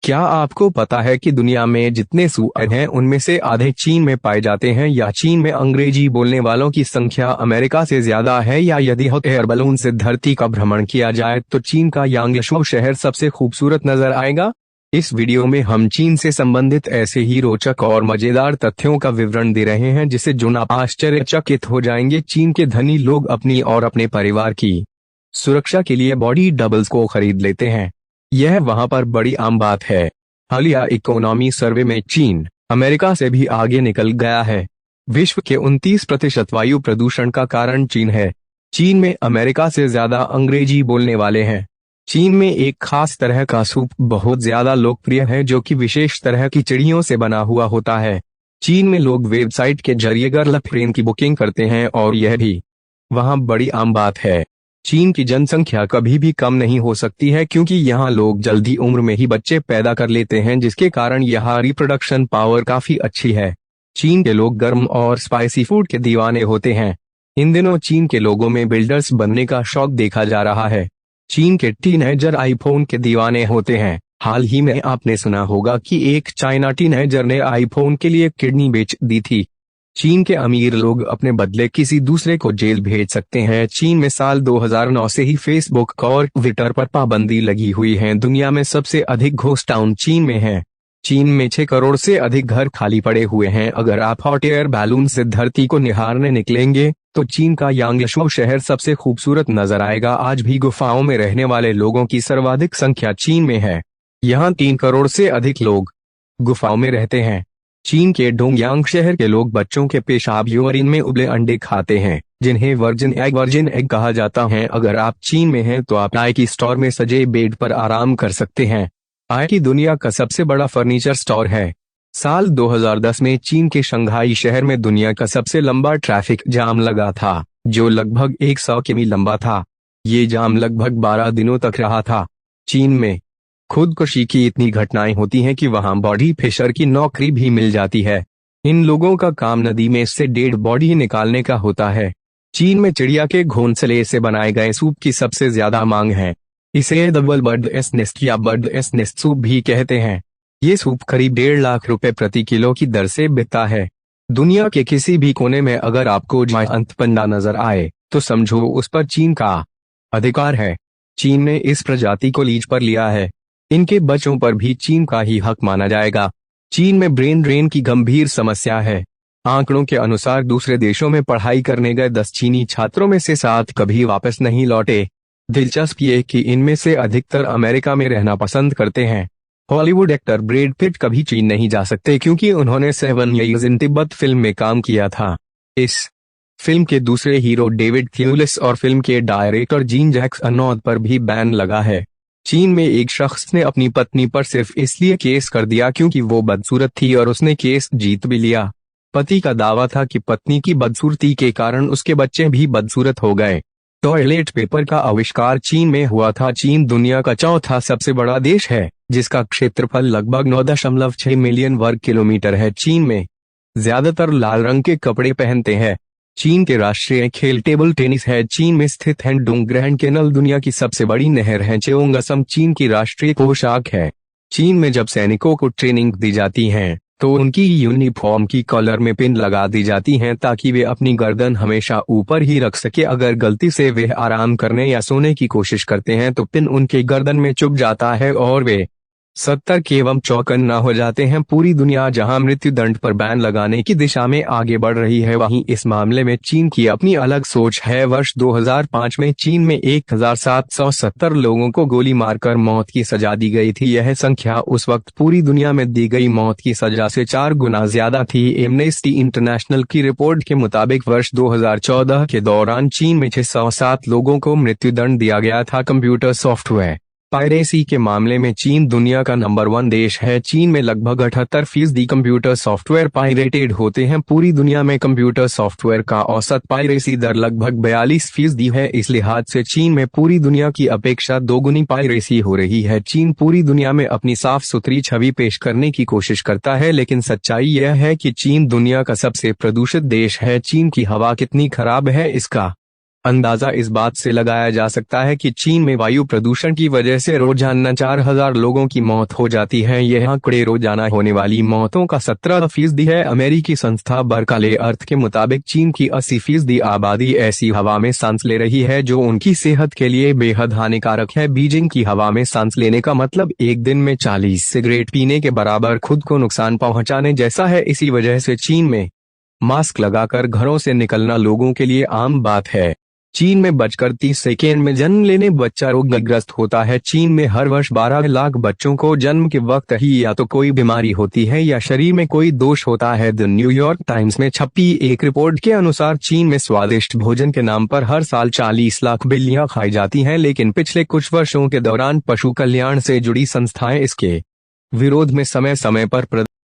क्या आपको पता है कि दुनिया में जितने सूअर हैं उनमें से आधे चीन में पाए जाते हैं, या चीन में अंग्रेजी बोलने वालों की संख्या अमेरिका से ज्यादा है, या यदि हॉट एयर बैलून से धरती का भ्रमण किया जाए तो चीन का यांगशो शहर सबसे खूबसूरत नजर आएगा। इस वीडियो में हम चीन से संबंधित ऐसे ही रोचक और मजेदार तथ्यों का विवरण दे रहे हैं जिसे सुनकर आप आश्चर्यचकित हो जाएंगे। चीन के धनी लोग अपनी और अपने परिवार की सुरक्षा के लिए बॉडी डबल्स को खरीद लेते हैं। यह वहां पर बड़ी आम बात है। हालिया इकोनॉमी सर्वे में चीन अमेरिका से भी आगे निकल गया है। विश्व के 29% वायु प्रदूषण का कारण चीन है। चीन में अमेरिका से ज्यादा अंग्रेजी बोलने वाले हैं। चीन में एक खास तरह का सूप बहुत ज्यादा लोकप्रिय है जो कि विशेष तरह की चिड़ियों से बना हुआ होता है। चीन में लोग वेबसाइट के जरिए गर्ल ट्रेन की बुकिंग करते हैं और यह भी वहां बड़ी आम बात है। चीन की जनसंख्या कभी भी कम नहीं हो सकती है क्योंकि यहाँ लोग जल्दी उम्र में ही बच्चे पैदा कर लेते हैं, जिसके कारण यहाँ रिप्रोडक्शन पावर काफी अच्छी है। चीन के लोग गर्म और स्पाइसी फूड के दीवाने होते हैं। इन दिनों चीन के लोगों में बिल्डर्स बनने का शौक देखा जा रहा है। चीन के टीनेजर आईफोन के दीवाने होते हैं। हाल ही में आपने सुना होगा कि एक चाइना टीनेजर ने आईफोन के लिए किडनी बेच दी थी। चीन के अमीर लोग अपने बदले किसी दूसरे को जेल भेज सकते हैं। चीन में साल 2009 से ही फेसबुक और ट्विटर पर पाबंदी लगी हुई है। दुनिया में सबसे अधिक घोस्ट टाउन चीन में है। चीन में 6 करोड़ से अधिक घर खाली पड़े हुए हैं। अगर आप हॉट एयर बैलून से धरती को निहारने निकलेंगे तो चीन का यांगशो शहर सबसे खूबसूरत नजर आएगा। आज भी गुफाओं में रहने वाले लोगों की सर्वाधिक संख्या चीन में है। यहाँ 3 करोड़ से अधिक लोग गुफाओं में रहते हैं। चीन के डोंगयांग शहर के लोग बच्चों के पेशाब यूरिन में उबले अंडे खाते हैं, जिन्हें वर्जिन एग कहा जाता है। अगर आप चीन में हैं तो आप आईकी स्टोर में सजे बेड पर आराम कर सकते हैं। आईकी दुनिया का सबसे बड़ा फर्नीचर स्टोर है। साल 2010 में चीन के शंघाई शहर में दुनिया का सबसे लंबा ट्रैफिक जाम लगा था, जो लगभग 100 किमी लंबा था। ये जाम लगभग 12 दिनों तक रहा था। चीन में खुदकुशी की इतनी घटनाएं होती हैं कि वहां बॉडी फिशर की नौकरी भी मिल जाती है। इन लोगों का काम नदी में से डेड बॉडी निकालने का होता है। चीन में चिड़िया के घोंसले से बनाए गए सूप की सबसे ज्यादा मांग है। इसे डबल बर्ड नेस्ट या बर्ड नेस्ट सूप भी कहते हैं। ये सूप करीब 1.5 लाख रुपए प्रति किलो की दर से बिकता है। दुनिया के किसी भी कोने में अगर आपको जायंट पांडा नजर आए तो समझो उस पर चीन का अधिकार है। चीन ने इस प्रजाति को लीज पर लिया है। इनके बच्चों पर भी चीन का ही हक माना जाएगा। चीन में ब्रेन ड्रेन की गंभीर समस्या है। आंकड़ों के अनुसार दूसरे देशों में पढ़ाई करने गए 10 चीनी छात्रों में से 7 कभी वापस नहीं लौटे। दिलचस्प ये कि इनमें से अधिकतर अमेरिका में रहना पसंद करते हैं। हॉलीवुड एक्टर ब्रैड पिट कभी चीन नहीं जा सकते क्योंकि उन्होंने 7 ईयर्स इन तिब्बत फिल्म में काम किया था। इस फिल्म के दूसरे हीरो डेविड थ्यूलिस और फिल्म के डायरेक्टर जीन जैक्स अनोद पर भी बैन लगा है। चीन में एक शख्स ने अपनी पत्नी पर सिर्फ इसलिए केस कर दिया क्योंकि वो बदसूरत थी और उसने केस जीत भी लिया। पति का दावा था कि पत्नी की बदसूरती के कारण उसके बच्चे भी बदसूरत हो गए। टॉयलेट पेपर का आविष्कार चीन में हुआ था। चीन दुनिया का चौथा सबसे बड़ा देश है, जिसका क्षेत्रफल लगभग 9.6 मिलियन वर्ग किलोमीटर है। चीन में ज्यादातर लाल रंग के कपड़े पहनते हैं। चीन के राष्ट्रीय खेल टेबल टेनिस है। चीन में स्थित हैंडोंग ग्रैंड कैनल दुनिया की सबसे बड़ी नहर है। चेओंगसम चीन की राष्ट्रीय पोशाक है। चीन में जब सैनिकों को ट्रेनिंग दी जाती है तो उनकी यूनिफॉर्म की कॉलर में पिन लगा दी जाती हैं ताकि वे अपनी गर्दन हमेशा ऊपर ही रख सके। अगर गलती से वे आराम करने या सोने की कोशिश करते हैं तो पिन उनके गर्दन में चुभ जाता है और वे सतर्क एवं चौकन्ना हो जाते हैं। पूरी दुनिया जहां मृत्यु दंड पर बैन लगाने की दिशा में आगे बढ़ रही है, वहीं इस मामले में चीन की अपनी अलग सोच है। वर्ष 2005 में चीन में 1770 लोगों को गोली मारकर मौत की सजा दी गई थी। यह संख्या उस वक्त पूरी दुनिया में दी गई मौत की सजा से 4 गुना ज्यादा थी। एमनेस्टी इंटरनेशनल की रिपोर्ट के मुताबिक वर्ष 2014 के दौरान चीन में 607 लोगों को मृत्युदंड दिया गया था। कंप्यूटर सॉफ्टवेयर पायरेसी के मामले में चीन दुनिया का नंबर 1 देश है। चीन में लगभग 78% कंप्यूटर सॉफ्टवेयर पायरेटेड होते हैं। पूरी दुनिया में कंप्यूटर सॉफ्टवेयर का औसत पायरेसी दर लगभग 42% है। इस लिहाज से चीन में पूरी दुनिया की अपेक्षा 2 गुनी पायरेसी हो रही है। चीन पूरी दुनिया में अपनी साफ सुथरी छवि पेश करने की कोशिश करता है, लेकिन सच्चाई यह है कि चीन दुनिया का सबसे प्रदूषित देश है। चीन की हवा कितनी खराब है इसका अंदाजा इस बात से लगाया जा सकता है कि चीन में वायु प्रदूषण की वजह से रोजाना 4000 लोगों की मौत हो जाती है। यह आंकड़े रोजाना होने वाली मौतों का 17% है। अमेरिकी संस्था बर्कले अर्थ के मुताबिक चीन की 80% आबादी ऐसी हवा में सांस ले रही है जो उनकी सेहत के लिए बेहद हानिकारक है। बीजिंग की हवा में सांस लेने का मतलब एक दिन में 40 सिगरेट पीने के बराबर खुद को नुकसान पहुंचाने जैसा है। इसी वजह से चीन में मास्क लगाकर घरों से निकलना लोगों के लिए आम बात है। चीन में बचकर 30 सेकेंड में जन्म लेने बच्चा रोगग्रस्त होता है। चीन में हर वर्ष 12 लाख बच्चों को जन्म के वक्त ही या तो कोई बीमारी होती है या शरीर में कोई दोष होता है। द न्यूयॉर्क टाइम्स में छपी एक रिपोर्ट के अनुसार चीन में स्वादिष्ट भोजन के नाम पर हर साल 40 लाख बिल्लियां खाई जाती हैं, लेकिन पिछले कुछ वर्षों के दौरान पशु कल्याण से जुड़ी संस्थाएं इसके विरोध में समय समय पर